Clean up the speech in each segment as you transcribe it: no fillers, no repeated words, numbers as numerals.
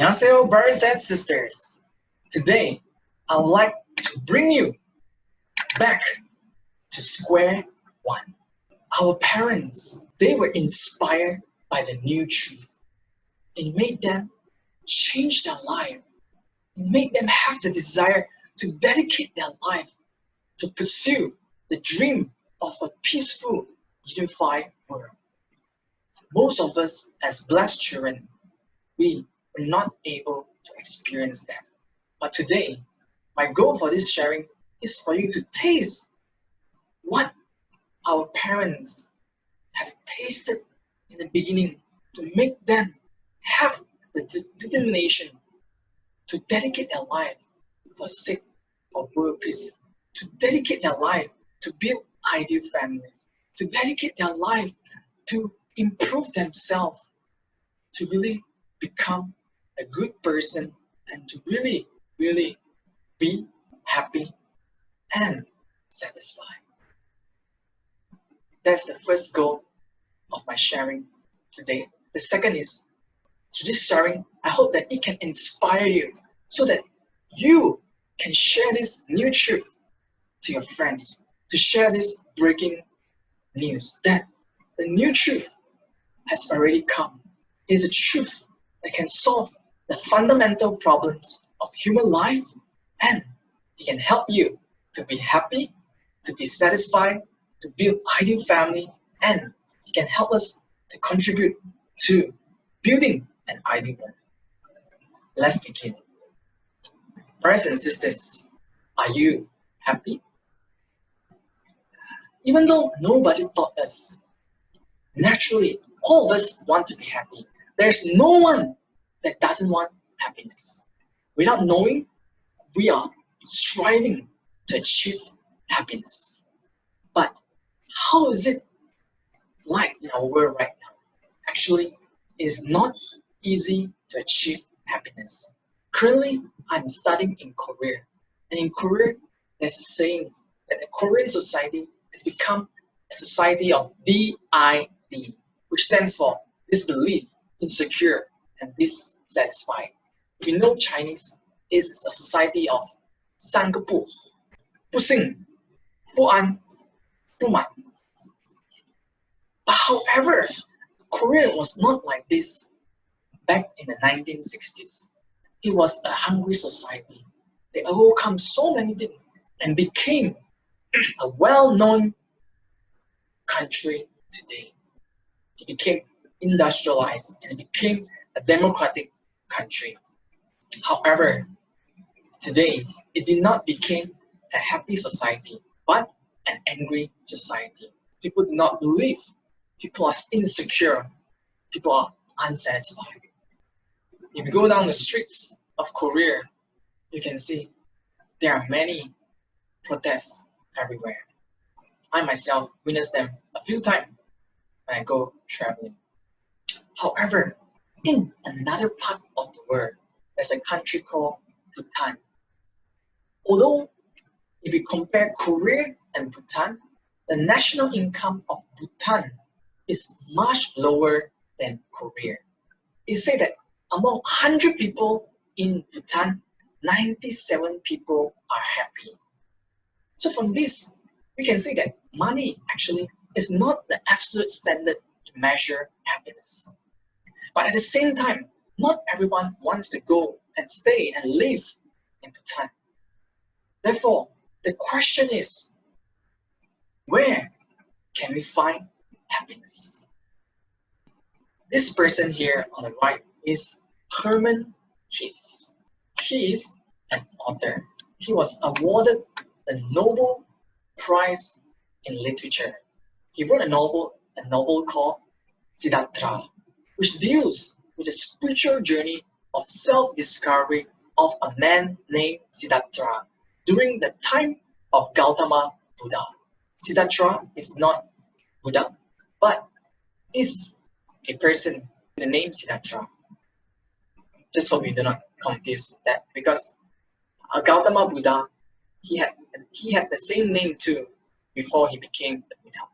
Annyeonghaseyo, brothers and sisters. Today, I would like to bring you back to square one. Our parents, they were inspired by the new truth. It made them change their life. It made them have the desire to dedicate their life to pursue the dream of a peaceful, unified world. Most of us, as blessed children, we were not able to experience that. But today, my goal for this sharing is for you to taste what our parents have tasted in the beginning to make them have the determination to dedicate their life for the sake of world peace, to dedicate their life to build ideal families, to dedicate their life to improve themselves, to really become a good person and to really be happy and satisfied. That's the first goal of my sharing today. The second is, through this sharing, I hope that it can inspire you so that you can share this new truth to your friends, to share this breaking news that the new truth has already come. It is a truth that can solve the fundamental problems of human life, and it can help you to be happy, to be satisfied, to build ideal family, and it can help us to contribute to building an ideal world. Let's begin. Brothers and sisters, are you happy? Even though nobody taught us, naturally, all of us want to be happy. There's no one that doesn't want happiness. Without knowing, we are striving to achieve happiness. But how is it like in our world right now? Actually, it is not easy to achieve happiness. Currently, I'm studying in Korea. And in Korea, there's a saying that the Korean society has become a society of DID, which stands for disbelief, insecure, and dissatisfied. If you know Chinese, it's a society of 三个不: 不幸, 不安, 不满. But however, Korea was not like this back in the 1960s. It was a hungry society. They overcome so many things and became a well-known country today. It became industrialized and it became a democratic country. However, today it did not become a happy society, but an angry society. People do not believe. People are insecure. People are unsatisfied. If you go down the streets of Korea, you can see there are many protests everywhere. I myself witnessed them a few times when I go traveling. However, in another part of the world, there's a country called Bhutan. Although, if you compare Korea and Bhutan, the national income of Bhutan is much lower than Korea. It says that among 100 people in Bhutan, 97 people are happy. So from this, we can see that money actually is not the absolute standard to measure happiness. But at the same time, not everyone wants to go and stay and live in Bhutan. Therefore, the question is, where can we find happiness? This person here on the right is Herman Hesse. He is an author. He was awarded the Nobel Prize in Literature. He wrote a novel called Siddhartha, which deals with the spiritual journey of self-discovery of a man named Siddhartha during the time of Gautama Buddha. Siddhartha is not Buddha, but is a person with the name Siddhartha. Just hope you do not confuse that, because Gautama Buddha, he had the same name too before he became the Buddha.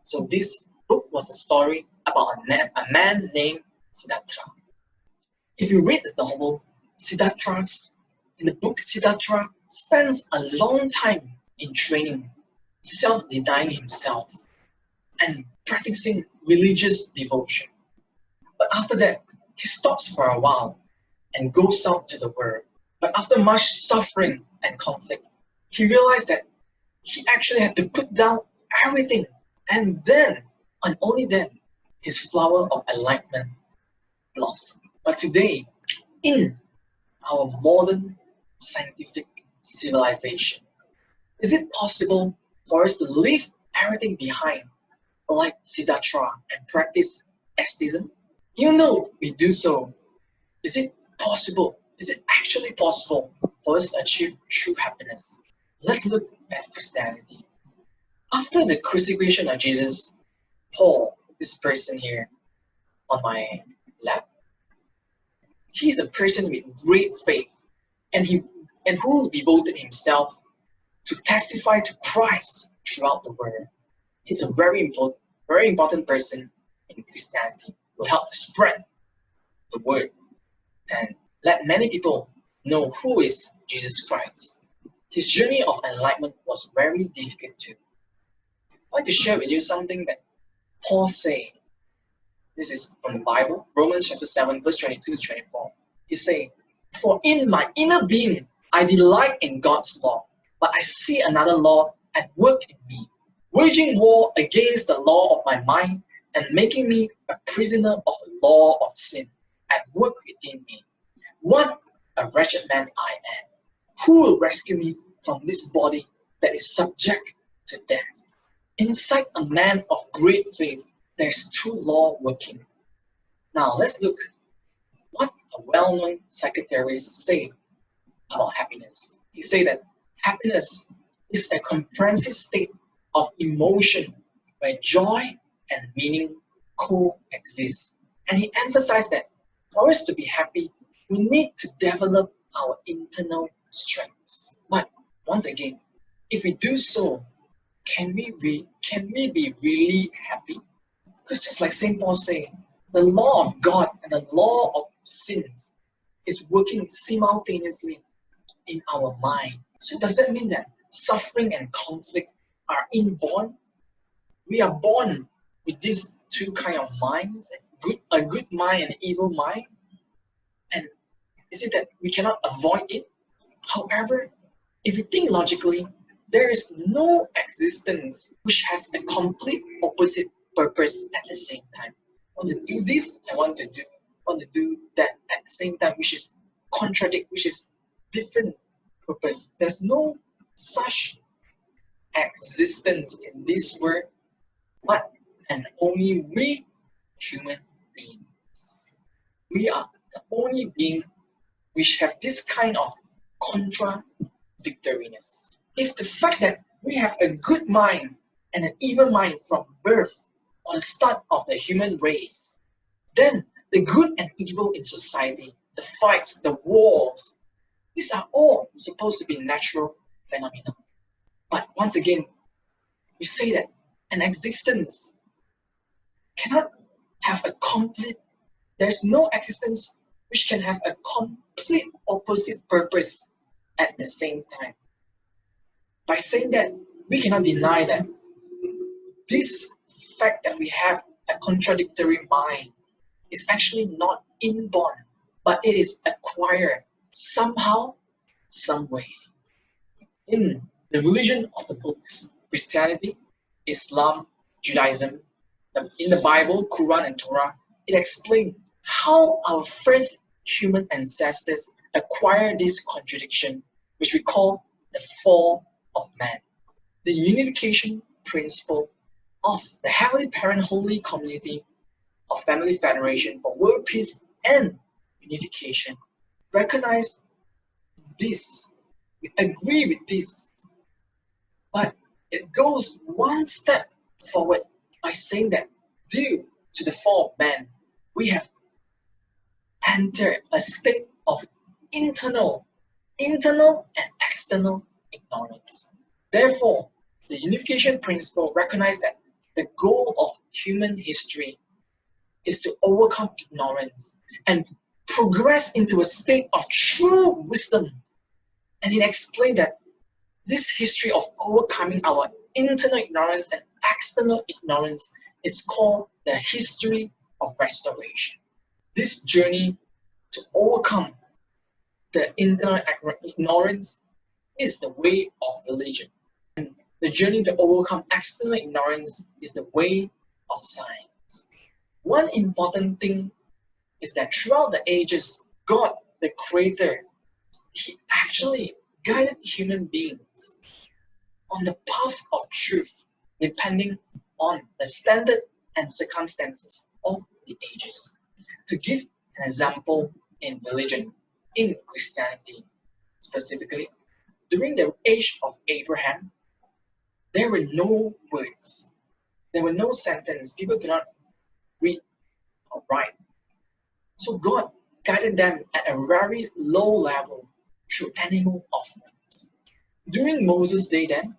So this book was a story about a man named Siddhartha. If you read the novel, in the book, Siddhartha spends a long time in training, self-denying himself, and practicing religious devotion. But after that, he stops for a while and goes out to the world. But after much suffering and conflict, he realized that he actually had to put down everything, and then, and only then, his flower of enlightenment blossomed. But today, in our modern scientific civilization, is it possible for us to leave everything behind, like Siddhartha, and practice asceticism? Even though we do so, is it possible? Is it actually possible for us to achieve true happiness? Let's look at Christianity. After the crucifixion of Jesus, Paul, this person here on my left, he is a person with great faith, and who devoted himself to testify to Christ throughout the world. He's a very important person in Christianity who helped to spread the word and let many people know who is Jesus Christ. His journey of enlightenment was very difficult too. I'd like to share with you something that Paul said. This is from the Bible, Romans chapter 7, verse 22 to 24. He said, "For in my inner being I delight in God's law, but I see another law at work in me, waging war against the law of my mind and making me a prisoner of the law of sin at work within me. What a wretched man I am! Who will rescue me from this body that is subject to death?" Inside a man of great faith, there's two laws working. Now let's look what a well-known psychotherapist say about happiness. He say that happiness is a comprehensive state of emotion where joy and meaning coexist. And he emphasized that for us to be happy, we need to develop our internal strengths. But once again, if we do so, can we be really happy? Because just like St. Paul saying, the law of God and the law of sins is working simultaneously in our mind. So does that mean that suffering and conflict are inborn? We are born with these two kind of minds, a good mind and an evil mind. And is it that we cannot avoid it? However, if you think logically, there is no existence which has a complete opposite purpose at the same time. I want to do this, I want to do that at the same time, which is which is different purpose. There's no such existence in this world, but and only we human beings. We are the only being which have this kind of contradictoriness. If the fact that we have a good mind and an evil mind from birth or the start of the human race, then the good and evil in society, the fights, the wars, these are all supposed to be natural phenomena. But once again, we say that an existence cannot have a complete, there's no existence which can have a complete opposite purpose at the same time. By saying that, we cannot deny that this fact that we have a contradictory mind is actually not inborn, but it is acquired somehow, some way. In the religion of the books, Christianity, Islam, Judaism, in the Bible, Quran and Torah, it explains how our first human ancestors acquired this contradiction, which we call the fall of man. The unification principle of the Heavenly Parent Holy Community of Family Federation for World Peace and Unification recognize this. We agree with this. But it goes one step forward by saying that due to the fall of man, we have entered a state of internal and external ignorance. Therefore, the unification principle recognizes that the goal of human history is to overcome ignorance and progressed into a state of true wisdom. And it explained that this history of overcoming our internal ignorance and external ignorance is called the history of restoration. This journey to overcome the internal ignorance is the way of religion. And the journey to overcome external ignorance is the way of science. One important thing is that throughout the ages, God, the Creator, He actually guided human beings on the path of truth, depending on the standard and circumstances of the ages. To give an example in religion, in Christianity specifically, during the age of Abraham, there were no words, there were no sentences, people could not read or write. So God guided them at a very low level through animal offerings. During Moses' day then,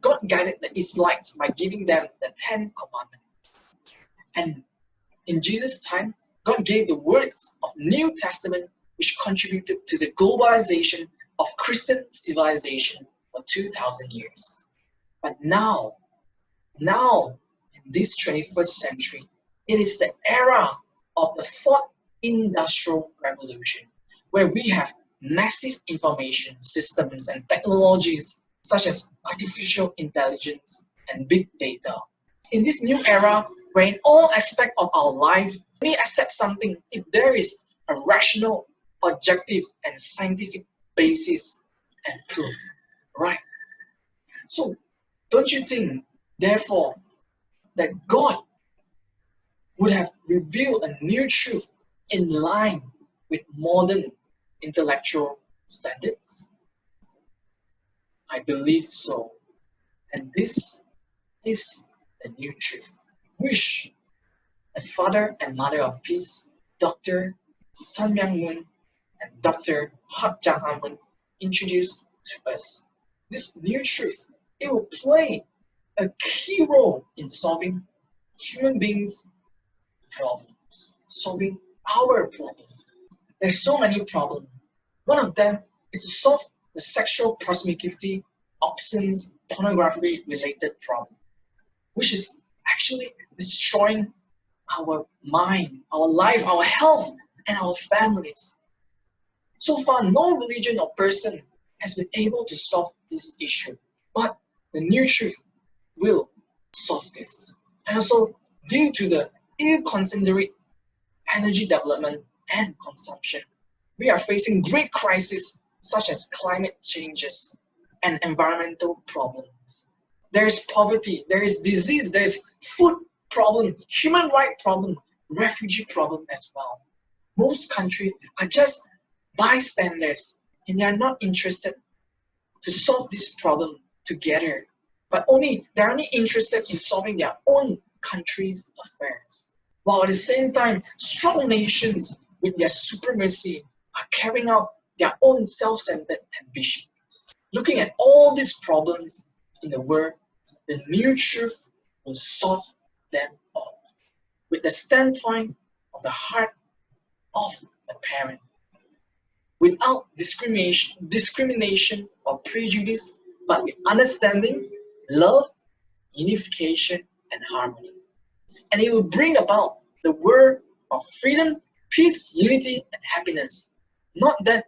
God guided the Israelites by giving them the 10 Commandments. And in Jesus' time, God gave the words of New Testament which contributed to the globalization of Christian civilization for 2,000 years. But now, in this 21st century, it is the era of the fourth industrial revolution, where we have massive information systems and technologies such as artificial intelligence and big data. In this new era, where in all aspects of our life, we accept something if there is a rational, objective, and scientific basis and proof, right? So, don't you think, therefore, that God would have revealed a new truth in line with modern intellectual standards? I believe so. And this is the new truth, which the father and mother of peace, Dr. Sun Myung Moon and Dr. Hak Ja Han Moon, introduced to us. This new truth, it will play a key role in solving human beings' problems, solving our problem. There's so many problems. One of them is to solve the sexual promiscuity, obscene pornography related problem, which is actually destroying our mind, our life, our health, and our families. So far, no religion or person has been able to solve this issue, but the new truth will solve this. And also, due to the inconsiderate energy development and consumption, we are facing great crises such as climate changes and environmental problems. There is poverty, there is disease, there is food problem, human rights problem, refugee problem as well. Most countries are just bystanders and they are not interested to solve this problem together, but they're only interested in solving their own country's affairs. While at the same time, strong nations with their supremacy are carrying out their own self-centered ambitions. Looking at all these problems in the world, the new truth will solve them all with the standpoint of the heart of the parent, without discrimination or prejudice, but with understanding, love, unification, and harmony. And it will bring about the world of freedom, peace, unity, and happiness, not that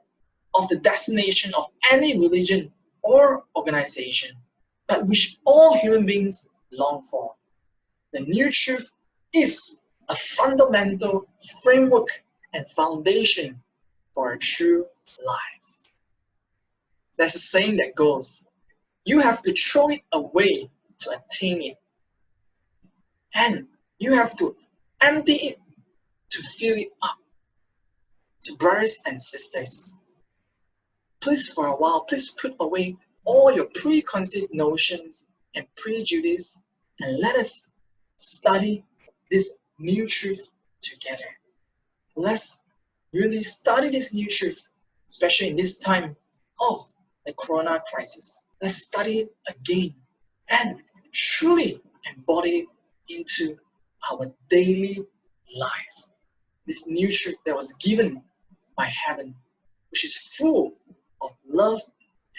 of the destination of any religion or organization, but which all human beings long for. The new truth is a fundamental framework and foundation for a true life. There's a saying that goes, you have to throw it away to attain it. And you have to empty it to fill it up. To brothers and sisters, please for a while, please put away all your preconceived notions and prejudice and let us study this new truth together. Let's really study this new truth, especially in this time of the corona crisis. Let's study it again and truly embody it into our daily life. This new truth that was given by heaven, which is full of love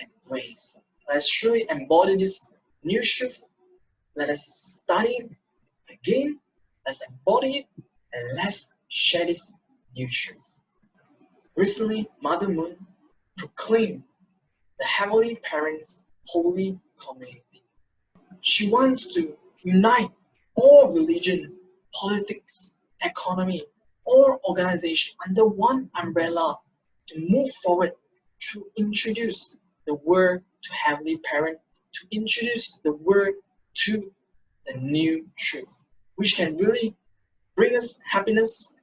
and grace. Let's truly embody this new truth. Let us study again. Let's embody it, and let's share this new truth. Recently, Mother Moon proclaimed the Heavenly Parents' Holy Community. She wants to unite all religion, politics, economy, or organization under one umbrella to move forward, to introduce the word to Heavenly Parent, to introduce the word to the new truth, which can really bring us happiness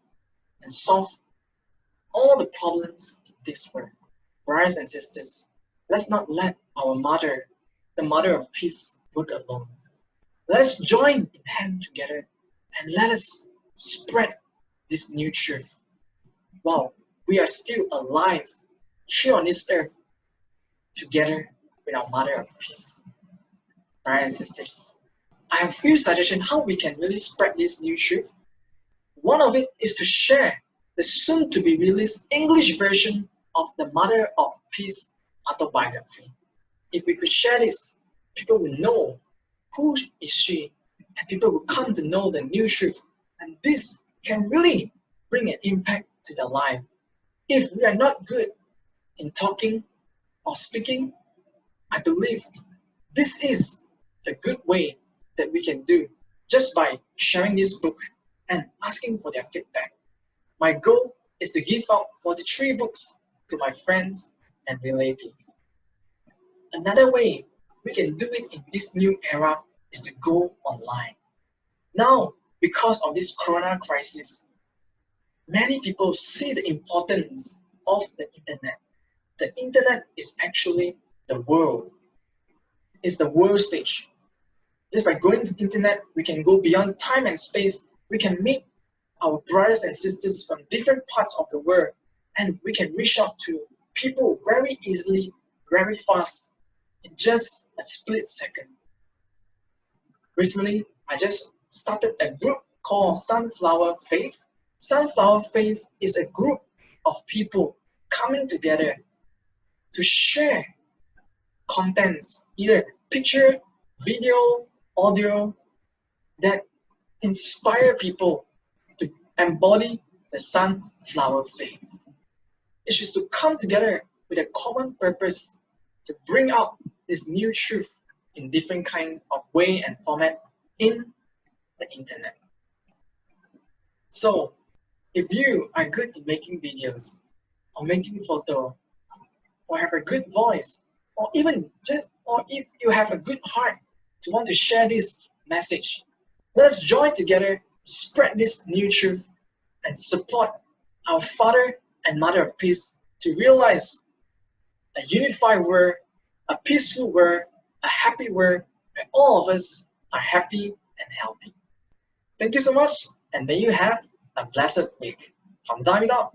and solve all the problems in this world. Brothers and sisters, let's not let our mother, the mother of peace, work alone. Let us join in hand together and let us spread this new truth while we are still alive here on this earth together with our Mother of Peace. Brothers and sisters, I have a few suggestions how we can really spread this new truth. One of it is to share the soon to be released English version of the Mother of Peace autobiography. If we could share this, people will know who is she, and people will come to know the new truth, and this can really bring an impact to their life. If we are not good in talking or speaking, I believe this is a good way that we can do just by sharing this book and asking for their feedback. My goal is to give out 43 books to my friends and relatives. Another way we can do it in this new era is to go online. Now, because of this corona crisis, many people see the importance of the internet. The internet is actually the world. It's the world stage. Just by going to the internet, we can go beyond time and space. We can meet our brothers and sisters from different parts of the world, and we can reach out to people very easily, very fast, in just a split second. Recently, I just started a group called Sunflower Faith. Sunflower Faith is a group of people coming together to share contents, either picture, video, audio, that inspire people to embody the sunflower faith. It is to come together with a common purpose to bring out this new truth in different kind of way and format in the internet. So, if you are good in making videos or making photo or have a good voice or if you have a good heart to want to share this message, let's join together, spread this new truth, and support our Father and Mother of Peace to realize a unified world, a peaceful world, a happy world, where all of us are happy and healthy. Thank you so much, and may you have a blessed week. 감사합니다.